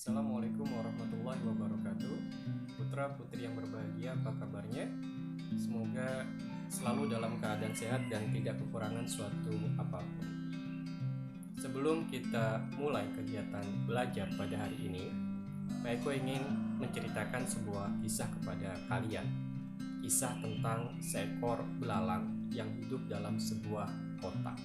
Assalamualaikum warahmatullahi wabarakatuh. Putra putri yang berbahagia, apa kabarnya? Semoga selalu dalam keadaan sehat dan tidak kekurangan suatu apapun. Sebelum kita mulai kegiatan belajar pada hari ini, Pak Eko ingin menceritakan sebuah kisah kepada kalian. Kisah tentang seekor belalang yang hidup dalam sebuah kotak.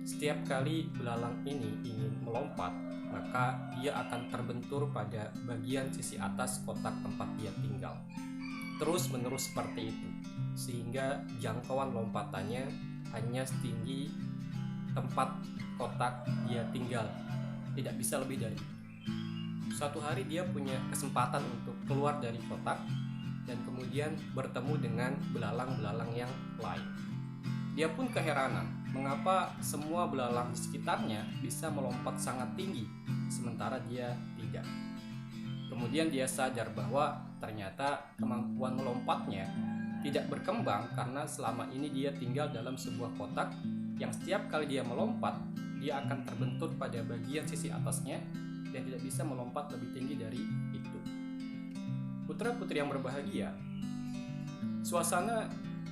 Setiap kali belalang ini ingin melompat, maka dia akan terbentur pada bagian sisi atas kotak tempat dia tinggal. Terus menerus seperti itu, sehingga jangkauan lompatannya hanya setinggi tempat kotak dia tinggal, tidak bisa lebih dari itu. Suatu hari dia punya kesempatan untuk keluar dari kotak dan kemudian bertemu dengan belalang-belalang yang lain. Dia pun keheranan, mengapa semua belalang di sekitarnya bisa melompat sangat tinggi, sementara dia tidak. Kemudian dia sadar bahwa ternyata kemampuan melompatnya tidak berkembang karena selama ini dia tinggal dalam sebuah kotak yang setiap kali dia melompat, dia akan terbentur pada bagian sisi atasnya dan tidak bisa melompat lebih tinggi dari itu. Putra-putri yang berbahagia, suasana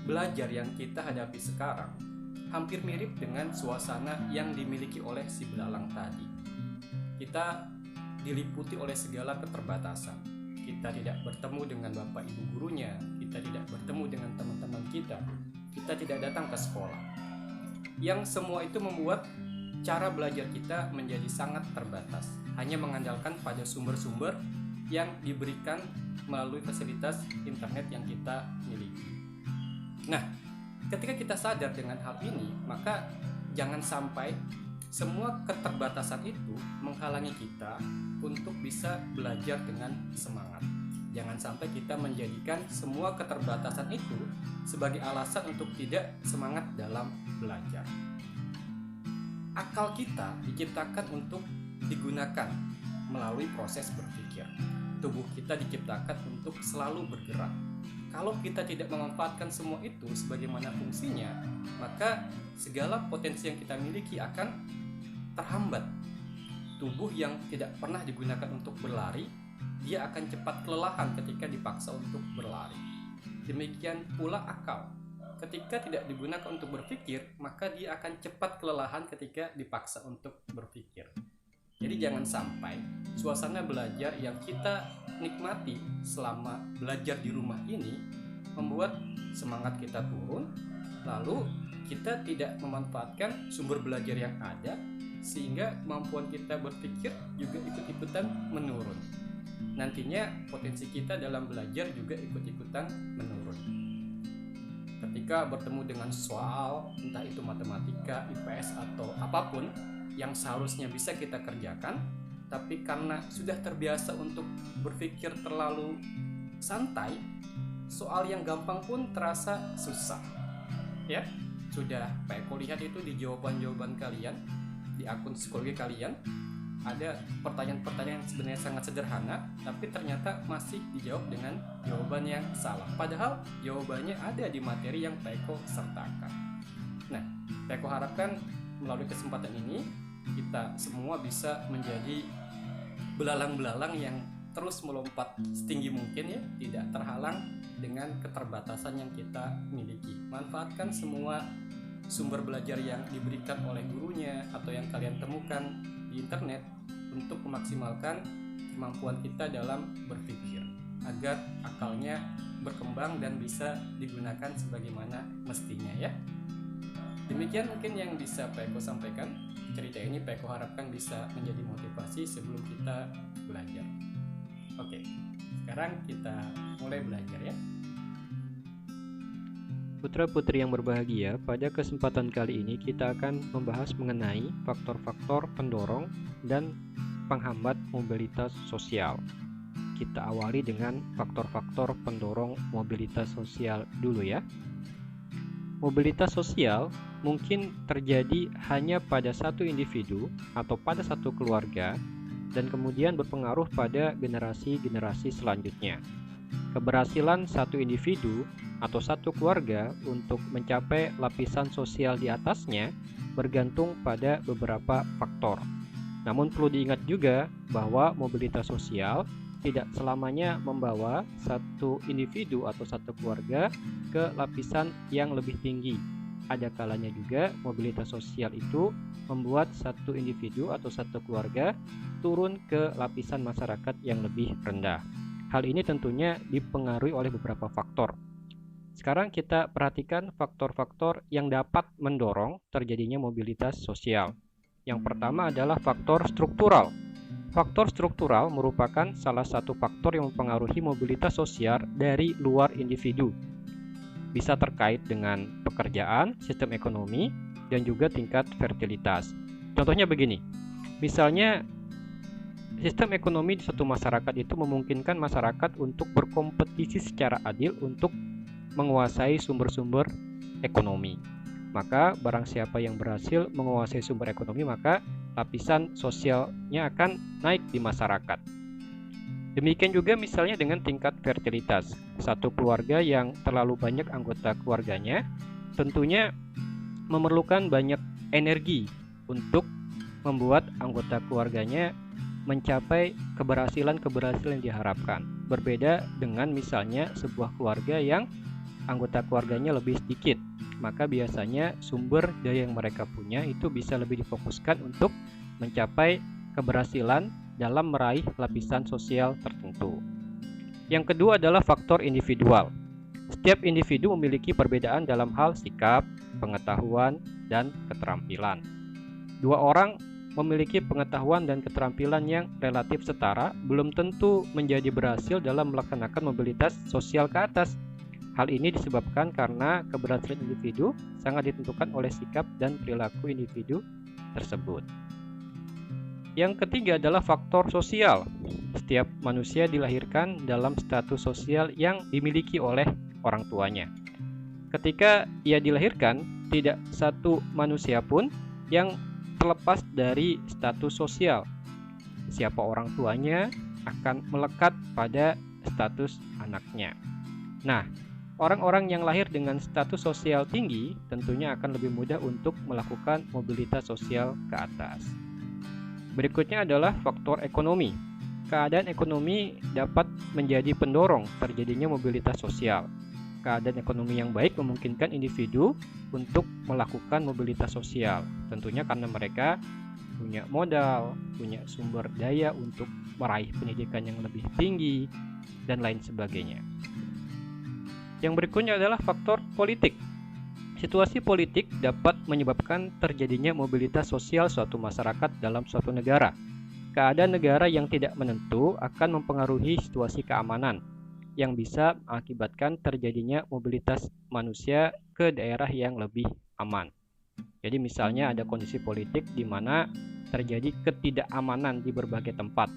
belajar yang kita hadapi sekarang hampir mirip dengan suasana yang dimiliki oleh si belalang tadi. Kita diliputi oleh segala keterbatasan. Kita tidak bertemu dengan bapak ibu gurunya, kita tidak bertemu dengan teman-teman kita tidak datang ke sekolah. Yang semua itu membuat cara belajar kita menjadi sangat terbatas, hanya mengandalkan pada sumber-sumber yang diberikan melalui fasilitas internet yang kita miliki. Nah, ketika kita sadar dengan hal ini, maka jangan sampai semua keterbatasan itu menghalangi kita untuk bisa belajar dengan semangat. Jangan sampai kita menjadikan semua keterbatasan itu sebagai alasan untuk tidak semangat dalam belajar. Akal kita diciptakan untuk digunakan melalui proses berpikir. Tubuh kita diciptakan untuk selalu bergerak. Kalau kita tidak memanfaatkan semua itu sebagaimana fungsinya, maka segala potensi yang kita miliki akan terhambat. Tubuh yang tidak pernah digunakan untuk berlari, dia akan cepat kelelahan ketika dipaksa untuk berlari. Demikian pula akal. Ketika tidak digunakan untuk berpikir, maka dia akan cepat kelelahan ketika dipaksa untuk berpikir. Jadi jangan sampai suasana belajar yang kita nikmati selama belajar di rumah ini membuat semangat kita turun, lalu kita tidak memanfaatkan sumber belajar yang ada, sehingga kemampuan kita berpikir juga ikut-ikutan menurun. Nantinya potensi kita dalam belajar juga ikut-ikutan menurun. Ketika bertemu dengan soal, entah itu matematika, IPS, atau apapun yang seharusnya bisa kita kerjakan, tapi karena sudah terbiasa untuk berpikir terlalu santai, soal yang gampang pun terasa susah. Ya, sudah Pak Eko lihat itu di jawaban-jawaban kalian, di akun psikologi kalian, ada pertanyaan-pertanyaan yang sebenarnya sangat sederhana, tapi ternyata masih dijawab dengan jawaban yang salah. Padahal jawabannya ada di materi yang Pak Eko sertakan. Nah, Pak Eko harapkan melalui kesempatan ini kita semua bisa menjadi belalang-belalang yang terus melompat setinggi mungkin, ya, tidak terhalang dengan keterbatasan yang kita miliki. Manfaatkan semua sumber belajar yang diberikan oleh gurunya atau yang kalian temukan di internet untuk memaksimalkan kemampuan kita dalam berpikir agar akalnya berkembang dan bisa digunakan sebagaimana mestinya, ya. Demikian mungkin yang bisa Pak Eko sampaikan. Cerita ini Pak Eko harapkan bisa menjadi motivasi sebelum kita belajar. Oke, sekarang kita mulai belajar, ya. Putra-putri yang berbahagia, pada kesempatan kali ini kita akan membahas mengenai faktor-faktor pendorong dan penghambat mobilitas sosial. Kita awali dengan faktor-faktor pendorong mobilitas sosial dulu, ya. Mobilitas sosial mungkin terjadi hanya pada satu individu atau pada satu keluarga dan kemudian berpengaruh pada generasi-generasi selanjutnya. Keberhasilan satu individu atau satu keluarga untuk mencapai lapisan sosial di atasnya bergantung pada beberapa faktor. Namun perlu diingat juga bahwa mobilitas sosial tidak selamanya membawa satu individu atau satu keluarga ke lapisan yang lebih tinggi. Ada kalanya juga mobilitas sosial itu membuat satu individu atau satu keluarga turun ke lapisan masyarakat yang lebih rendah. Hal ini tentunya dipengaruhi oleh beberapa faktor. Sekarang kita perhatikan faktor-faktor yang dapat mendorong terjadinya mobilitas sosial. Yang pertama adalah faktor struktural. Faktor struktural merupakan salah satu faktor yang mempengaruhi mobilitas sosial dari luar individu. Bisa terkait dengan pekerjaan, sistem ekonomi, dan juga tingkat fertilitas. Contohnya begini, misalnya sistem ekonomi di suatu masyarakat itu memungkinkan masyarakat untuk berkompetisi secara adil untuk menguasai sumber-sumber ekonomi. Maka barang siapa yang berhasil menguasai sumber ekonomi, maka lapisan sosialnya akan naik di masyarakat. Demikian juga misalnya dengan tingkat fertilitas. Satu keluarga yang terlalu banyak anggota keluarganya tentunya memerlukan banyak energi untuk membuat anggota keluarganya mencapai keberhasilan-keberhasilan yang diharapkan. Berbeda dengan misalnya sebuah keluarga yang anggota keluarganya lebih sedikit, maka biasanya sumber daya yang mereka punya itu bisa lebih difokuskan untuk mencapai keberhasilan dalam meraih lapisan sosial tertentu. Yang kedua adalah faktor individual. Setiap individu memiliki perbedaan dalam hal sikap, pengetahuan, dan keterampilan. Dua orang memiliki pengetahuan dan keterampilan yang relatif setara belum tentu menjadi berhasil dalam melaksanakan mobilitas sosial ke atas. Hal ini disebabkan karena keberhasilan individu sangat ditentukan oleh sikap dan perilaku individu tersebut. Yang ketiga adalah faktor sosial. Setiap manusia dilahirkan dalam status sosial yang dimiliki oleh orang tuanya. Ketika ia dilahirkan, tidak satu manusia pun yang terlepas dari status sosial. Siapa orang tuanya akan melekat pada status anaknya. Nah, orang-orang yang lahir dengan status sosial tinggi tentunya akan lebih mudah untuk melakukan mobilitas sosial ke atas. Berikutnya adalah faktor ekonomi. Keadaan ekonomi dapat menjadi pendorong terjadinya mobilitas sosial. Keadaan ekonomi yang baik memungkinkan individu untuk melakukan mobilitas sosial. Tentunya karena mereka punya modal, punya sumber daya untuk meraih pendidikan yang lebih tinggi, dan lain sebagainya. Yang berikutnya adalah faktor politik. Situasi politik dapat menyebabkan terjadinya mobilitas sosial suatu masyarakat dalam suatu negara. Keadaan negara yang tidak menentu akan mempengaruhi situasi keamanan, yang bisa mengakibatkan terjadinya mobilitas manusia ke daerah yang lebih aman. Jadi misalnya ada kondisi politik di mana terjadi ketidakamanan di berbagai tempat.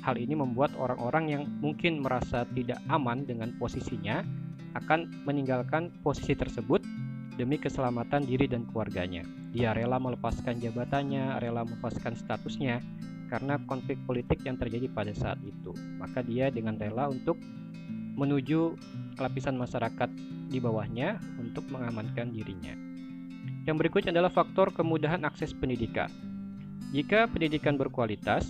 Hal ini membuat orang-orang yang mungkin merasa tidak aman dengan posisinya akan meninggalkan posisi tersebut demi keselamatan diri dan keluarganya. Dia rela melepaskan jabatannya, rela melepaskan statusnya karena konflik politik yang terjadi pada saat itu. Maka dia dengan rela untuk menuju lapisan masyarakat di bawahnya untuk mengamankan dirinya. Yang berikutnya adalah faktor kemudahan akses pendidikan. Jika pendidikan berkualitas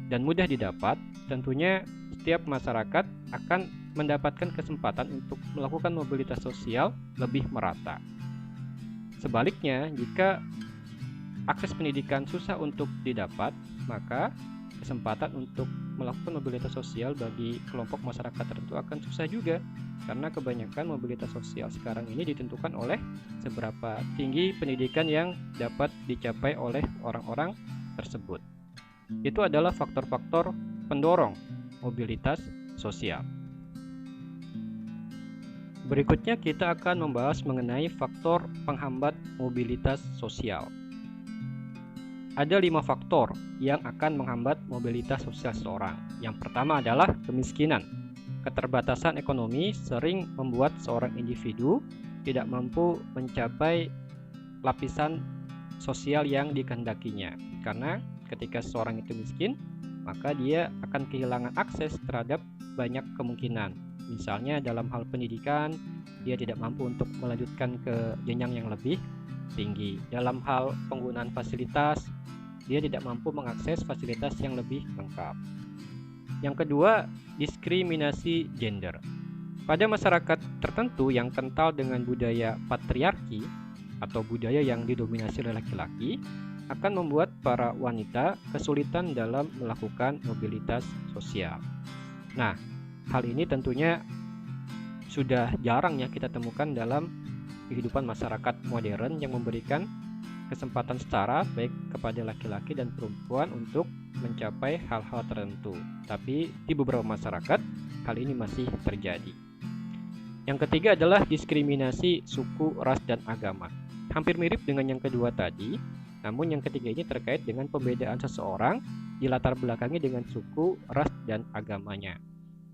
dan mudah didapat, tentunya setiap masyarakat akan mendapatkan kesempatan untuk melakukan mobilitas sosial lebih merata. Sebaliknya, jika akses pendidikan susah untuk didapat, maka kesempatan untuk melakukan mobilitas sosial bagi kelompok masyarakat tertentu akan susah juga, karena kebanyakan mobilitas sosial sekarang ini ditentukan oleh seberapa tinggi pendidikan yang dapat dicapai oleh orang-orang tersebut. Itu adalah faktor-faktor pendorong mobilitas sosial. Berikutnya kita akan membahas mengenai faktor penghambat mobilitas sosial. Ada 5 faktor yang akan menghambat mobilitas sosial seseorang. Yang pertama adalah kemiskinan. Keterbatasan ekonomi sering membuat seorang individu tidak mampu mencapai lapisan sosial yang dikehendakinya. Karena ketika seseorang itu miskin, maka dia akan kehilangan akses terhadap banyak kemungkinan. Misalnya dalam hal pendidikan, dia tidak mampu untuk melanjutkan ke jenjang yang lebih tinggi. Dalam hal penggunaan fasilitas, dia tidak mampu mengakses fasilitas yang lebih lengkap. Yang kedua, diskriminasi gender. Pada masyarakat tertentu yang kental dengan budaya patriarki atau budaya yang didominasi oleh laki-laki, akan membuat para wanita kesulitan dalam melakukan mobilitas sosial. Nah, hal ini tentunya sudah jarang ya kita temukan dalam kehidupan masyarakat modern yang memberikan kesempatan setara baik kepada laki-laki dan perempuan untuk mencapai hal-hal tertentu. Tapi di beberapa masyarakat hal ini masih terjadi. Yang ketiga adalah diskriminasi suku, ras, dan agama. Hampir mirip dengan yang kedua tadi, namun yang ketiga ini terkait dengan pembedaan seseorang dilatar belakangi dengan suku, ras, dan agamanya.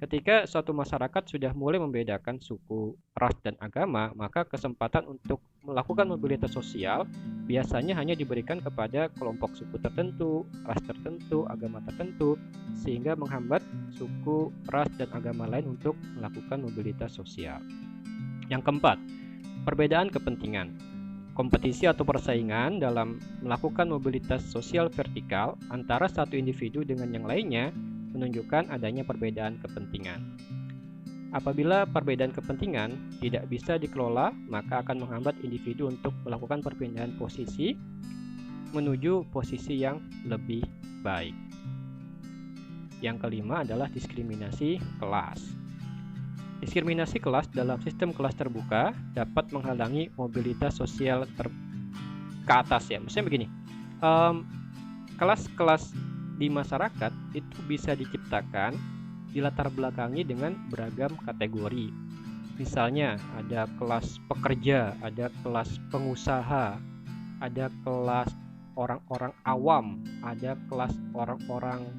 Ketika suatu masyarakat sudah mulai membedakan suku, ras, dan agama, maka kesempatan untuk melakukan mobilitas sosial biasanya hanya diberikan kepada kelompok suku tertentu, ras tertentu, agama tertentu, sehingga menghambat suku, ras, dan agama lain untuk melakukan mobilitas sosial. Yang keempat, perbedaan kepentingan. Kompetisi atau persaingan dalam melakukan mobilitas sosial vertikal antara satu individu dengan yang lainnya menunjukkan adanya perbedaan kepentingan. Apabila perbedaan kepentingan tidak bisa dikelola, maka akan menghambat individu untuk melakukan perpindahan posisi menuju posisi yang lebih baik. Yang kelima adalah diskriminasi kelas. Diskriminasi kelas dalam sistem kelas terbuka dapat menghalangi mobilitas sosial ke atas ya. Maksudnya begini, kelas-kelas di masyarakat itu bisa diciptakan dilatar belakangi dengan beragam kategori. Misalnya ada kelas pekerja, ada kelas pengusaha, ada kelas orang-orang awam, ada kelas orang-orang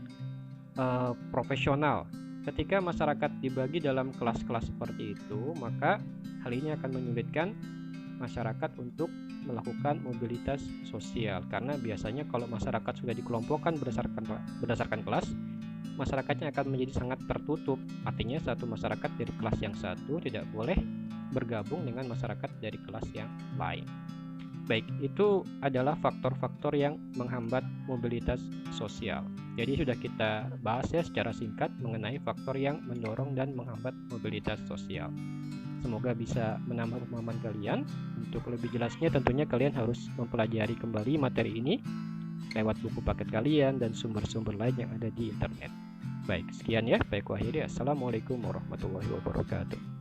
profesional. Ketika masyarakat dibagi dalam kelas-kelas seperti itu, maka hal ini akan menyulitkan masyarakat untuk melakukan mobilitas sosial, karena biasanya kalau masyarakat sudah dikelompokkan berdasarkan kelas, masyarakatnya akan menjadi sangat tertutup. Artinya satu masyarakat dari kelas yang satu tidak boleh bergabung dengan masyarakat dari kelas yang lain. Baik, itu adalah faktor-faktor yang menghambat mobilitas sosial. Jadi sudah kita bahas ya secara singkat mengenai faktor yang mendorong dan menghambat mobilitas sosial. Semoga bisa menambah pemahaman kalian. Untuk lebih jelasnya tentunya kalian harus mempelajari kembali materi ini lewat buku paket kalian dan sumber-sumber lain yang ada di internet. Baik, sekian ya. Baik, akhiri. Assalamualaikum warahmatullahi wabarakatuh.